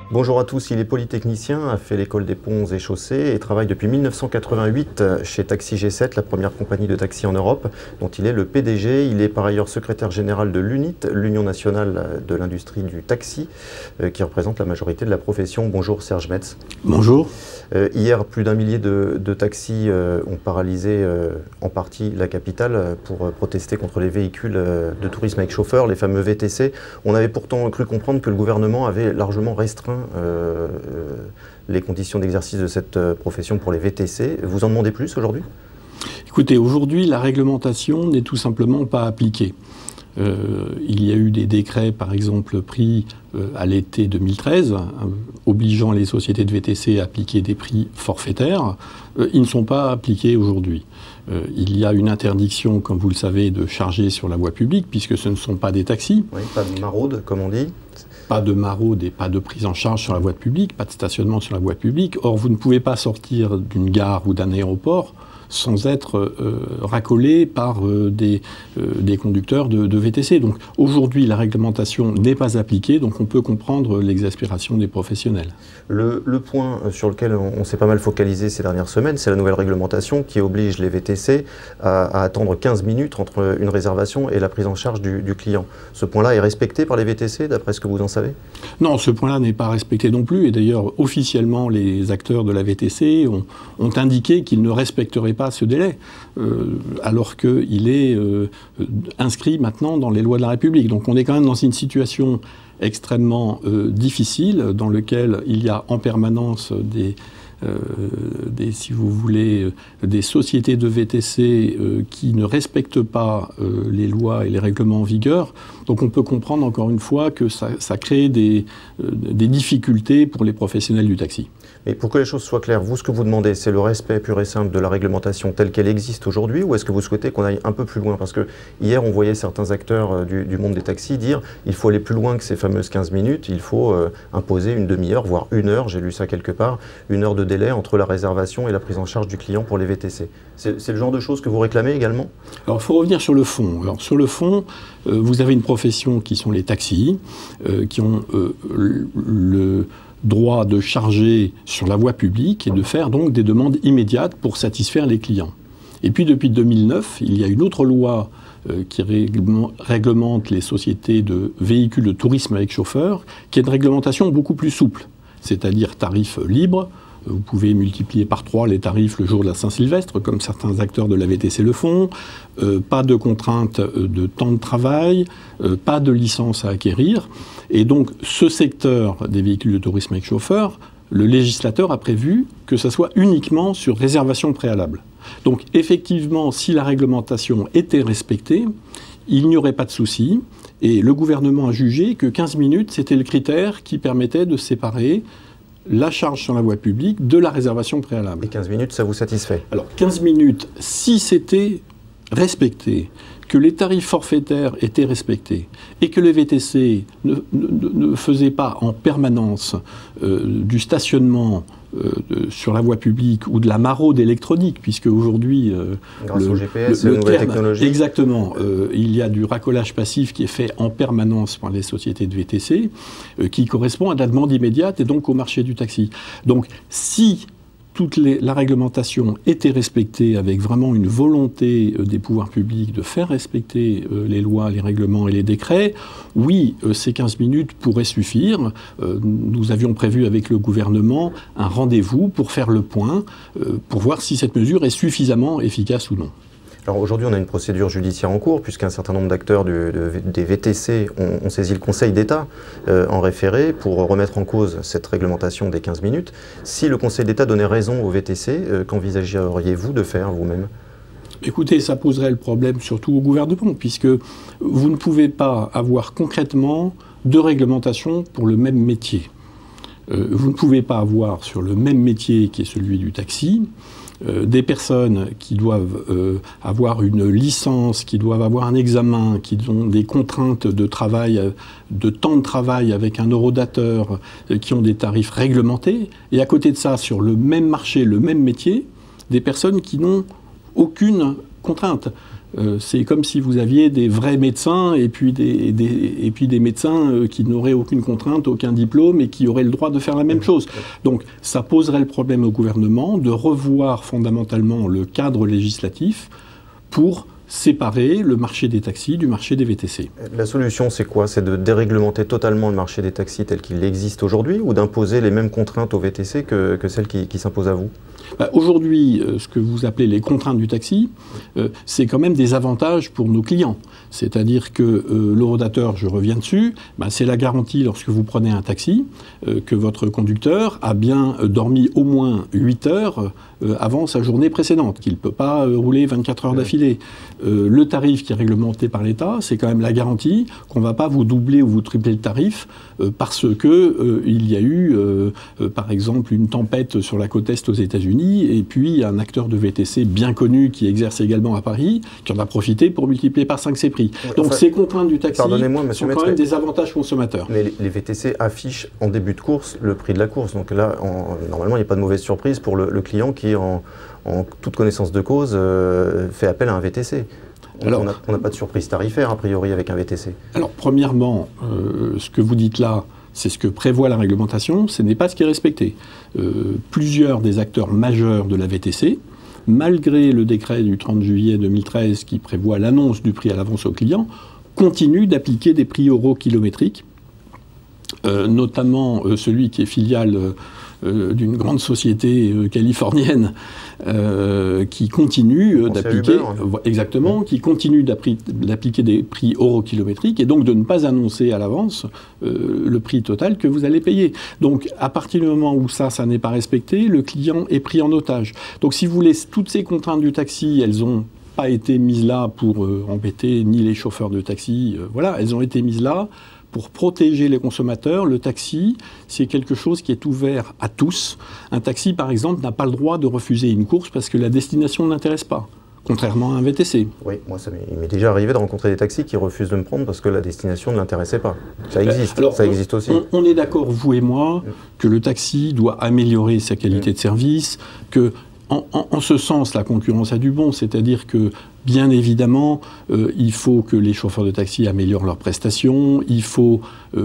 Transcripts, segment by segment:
Bonjour à tous, il est polytechnicien, a fait l'école des ponts et chaussées et travaille depuis 1988 chez Taxi G7, la première compagnie de taxi en Europe, dont il est le PDG. Il est par ailleurs secrétaire général de l'UNIT, l'Union nationale de l'industrie du taxi, qui représente la majorité de la profession. Bonjour Serge Metz. Bonjour. Hier, plus d'un millier de taxis ont paralysé en partie la capitale pour protester contre les véhicules de tourisme avec chauffeur, les fameux VTC. On avait pourtant cru comprendre que le gouvernement avait largement restreint les conditions d'exercice de cette profession pour les VTC. Vous en demandez plus aujourd'hui ? Écoutez, aujourd'hui, la réglementation n'est tout simplement pas appliquée. Il y a eu des décrets, par exemple, pris à l'été 2013, obligeant les sociétés de VTC à appliquer des prix forfaitaires. Ils ne sont pas appliqués aujourd'hui. Il y a une interdiction, comme vous le savez, de charger sur la voie publique, puisque ce ne sont pas des taxis. Oui, pas de maraude, comme on dit. Pas de maraude et pas de prise en charge sur la voie publique, pas de stationnement sur la voie publique. Or, vous ne pouvez pas sortir d'une gare ou d'un aéroport sans être racolé par des conducteurs de VTC. Donc aujourd'hui, la réglementation n'est pas appliquée, donc on peut comprendre l'exaspération des professionnels. Le point sur lequel on s'est pas mal focalisé ces dernières semaines, c'est la nouvelle réglementation qui oblige les VTC à attendre 15 minutes entre une réservation et la prise en charge du client. Ce point-là est respecté par les VTC, d'après ce que vous en savez ? Non, ce point-là n'est pas respecté non plus. Et d'ailleurs, officiellement, les acteurs de la VTC ont indiqué qu'ils ne respecteraient pas ce délai, alors qu'il est inscrit maintenant dans les lois de la République. Donc on est quand même dans une situation extrêmement difficile, dans laquelle il y a en permanence si vous voulez, des sociétés de VTC qui ne respectent pas les lois et les règlements en vigueur. Donc on peut comprendre encore une fois que ça crée des difficultés pour les professionnels du taxi. Mais pour que les choses soient claires, vous, ce que vous demandez, c'est le respect pur et simple de la réglementation telle qu'elle existe aujourd'hui, ou est-ce que vous souhaitez qu'on aille un peu plus loin? Parce que hier, on voyait certains acteurs du monde des taxis dire il faut aller plus loin que ces fameuses 15 minutes, il faut imposer une demi-heure, voire une heure, j'ai lu ça quelque part, une heure de délai entre la réservation et la prise en charge du client pour les VTC. C'est le genre de choses que vous réclamez également? Alors, il faut revenir sur le fond. Alors, sur le fond, vous avez une profession qui sont les taxis, qui ont le droit de charger sur la voie publique et de faire donc des demandes immédiates pour satisfaire les clients. Et puis depuis 2009, il y a une autre loi qui réglemente les sociétés de véhicules de tourisme avec chauffeur, qui est une réglementation beaucoup plus souple, c'est-à-dire tarif libre. Vous pouvez multiplier par 3 les tarifs le jour de la Saint-Sylvestre, comme certains acteurs de la VTC le font. Pas de contrainte de temps de travail, pas de licence à acquérir. Et donc, ce secteur des véhicules de tourisme avec chauffeur, le législateur a prévu que ça soit uniquement sur réservation préalable. Donc, effectivement, si la réglementation était respectée, il n'y aurait pas de souci. Et le gouvernement a jugé que 15 minutes, c'était le critère qui permettait de séparer la charge sur la voie publique de la réservation préalable. Et 15 minutes, ça vous satisfait? Alors, 15 minutes, si c'était respecté, que les tarifs forfaitaires étaient respectés et que les VTC ne faisaient pas en permanence du stationnement sur la voie publique ou de la maraude électronique, puisque aujourd'hui grâce au GPS, le nouvelle technologie. Exactement, il y a du racolage passif qui est fait en permanence par les sociétés de VTC, qui correspond à la demande immédiate et donc au marché du taxi. Donc si la réglementation était respectée avec vraiment une volonté des pouvoirs publics de faire respecter les lois, les règlements et les décrets, oui, ces 15 minutes pourraient suffire. Nous avions prévu avec le gouvernement un rendez-vous pour faire le point, pour voir si cette mesure est suffisamment efficace ou non. Alors aujourd'hui, on a une procédure judiciaire en cours, puisqu'un certain nombre d'acteurs des VTC ont saisi le Conseil d'État en référé pour remettre en cause cette réglementation des 15 minutes. Si le Conseil d'État donnait raison aux VTC, qu'envisageriez-vous de faire vous-même ? Écoutez, ça poserait le problème surtout au gouvernement, puisque vous ne pouvez pas avoir concrètement 2 réglementations pour le même métier. Vous ne pouvez pas avoir sur le même métier qui est celui du taxi, des personnes qui doivent avoir une licence, qui doivent avoir un examen, qui ont des contraintes de travail, de temps de travail avec un horodateur, qui ont des tarifs réglementés, et à côté de ça, sur le même marché, le même métier, des personnes qui n'ont aucune contrainte. C'est comme si vous aviez des vrais médecins et puis des médecins qui n'auraient aucune contrainte, aucun diplôme et qui auraient le droit de faire la même chose. Donc ça poserait le problème au gouvernement de revoir fondamentalement le cadre législatif pour séparer le marché des taxis du marché des VTC. La solution, c'est quoi? C'est de déréglementer totalement le marché des taxis tel qu'il existe aujourd'hui ou d'imposer les mêmes contraintes aux VTC que celles qui s'imposent à vous? Aujourd'hui, ce que vous appelez les contraintes du taxi, c'est quand même des avantages pour nos clients. C'est-à-dire que l'horodateur, je reviens dessus, c'est la garantie lorsque vous prenez un taxi que votre conducteur a bien dormi au moins 8 heures avant sa journée précédente, qu'il ne peut pas rouler 24 heures d'affilée. Le tarif qui est réglementé par l'État, c'est quand même la garantie qu'on ne va pas vous doubler ou vous tripler le tarif parce que il y a eu, par exemple, une tempête sur la côte Est aux États-Unis et puis un acteur de VTC bien connu qui exerce également à Paris, qui en a profité pour multiplier par 5 ses prix. Donc ces contraintes du taxi sont quand même des avantages consommateurs. Mais les VTC affichent en début de course le prix de la course. Donc là, normalement, il n'y a pas de mauvaise surprise pour le client qui, en toute connaissance de cause, fait appel à un VTC. On n'a pas de surprise tarifaire, a priori, avec un VTC. Alors, premièrement, ce que vous dites là, c'est ce que prévoit la réglementation, ce n'est pas ce qui est respecté. Plusieurs des acteurs majeurs de la VTC, malgré le décret du 30 juillet 2013 qui prévoit l'annonce du prix à l'avance aux clients, continuent d'appliquer des prix eurokilométriques, notamment celui qui est filiale d'une grande société californienne qui continue d'appliquer qui continue d'appliquer des prix eurokilométriques et donc de ne pas annoncer à l'avance le prix total que vous allez payer. Donc à partir du moment où ça n'est pas respecté, le client est pris en otage. Donc si vous voulez, toutes ces contraintes du taxi, elles ont pas été mises là pour embêter ni les chauffeurs de taxi, voilà, elles ont été mises là pour protéger les consommateurs. Le taxi, c'est quelque chose qui est ouvert à tous. Un taxi, par exemple, n'a pas le droit de refuser une course parce que la destination ne l'intéresse pas, contrairement à un VTC. Oui, moi, il m'est déjà arrivé de rencontrer des taxis qui refusent de me prendre parce que la destination ne l'intéressait pas. Ça existe, ça existe aussi. On est d'accord, vous et moi, que le taxi doit améliorer sa qualité de service, que en ce sens, la concurrence a du bon, c'est-à-dire que, bien évidemment, il faut que les chauffeurs de taxi améliorent leurs prestations, il faut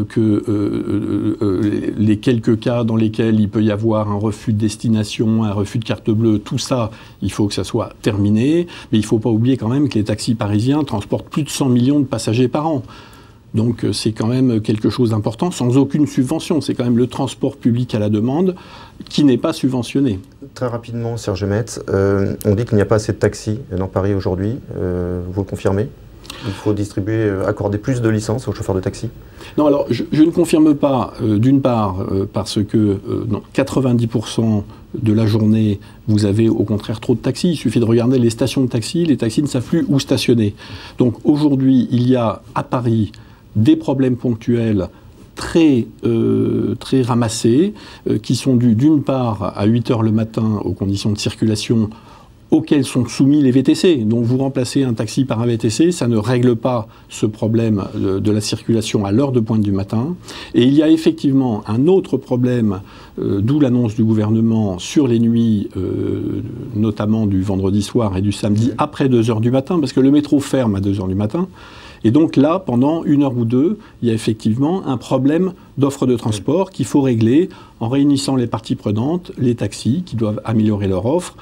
que les quelques cas dans lesquels il peut y avoir un refus de destination, un refus de carte bleue, tout ça, il faut que ça soit terminé, mais il ne faut pas oublier quand même que les taxis parisiens transportent plus de 100 millions de passagers par an. Donc c'est quand même quelque chose d'important, sans aucune subvention. C'est quand même le transport public à la demande qui n'est pas subventionné. Très rapidement, Serge Metz, on dit qu'il n'y a pas assez de taxis dans Paris aujourd'hui. Vous le confirmez? Il faut accorder plus de licences aux chauffeurs de taxi? Non, alors je ne confirme pas, d'une part, parce que 90% de la journée, vous avez au contraire trop de taxis. Il suffit de regarder les stations de taxi, les taxis ne savent plus où stationner. Donc aujourd'hui, il y a à Paris des problèmes ponctuels très ramassés, qui sont dus d'une part à 8 heures le matin aux conditions de circulation auxquelles sont soumis les VTC. Donc vous remplacez un taxi par un VTC, ça ne règle pas ce problème de la circulation à l'heure de pointe du matin. Et il y a effectivement un autre problème, d'où l'annonce du gouvernement sur les nuits, notamment du vendredi soir et du samedi après 2 heures du matin, parce que le métro ferme à 2 heures du matin. Et donc là, pendant 1 heure ou 2, il y a effectivement un problème d'offre de transport qu'il faut régler en réunissant les parties prenantes, les taxis qui doivent améliorer leur offre,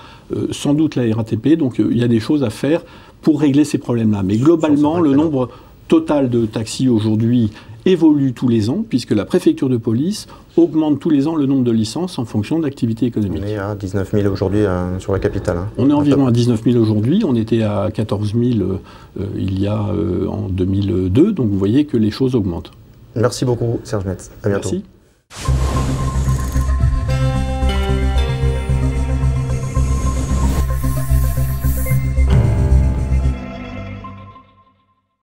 sans doute la RATP. Donc il y a des choses à faire pour régler ces problèmes-là. Mais globalement, le nombre total de taxis aujourd'hui évolue tous les ans, puisque la préfecture de police augmente tous les ans le nombre de licences en fonction de l'activité économique. On est à 19 000 aujourd'hui sur la capitale. Hein. On est environ à 19 000 aujourd'hui, on était à 14 000 il y a en 2002, donc vous voyez que les choses augmentent. Merci beaucoup Serge Metz, à bientôt. Merci.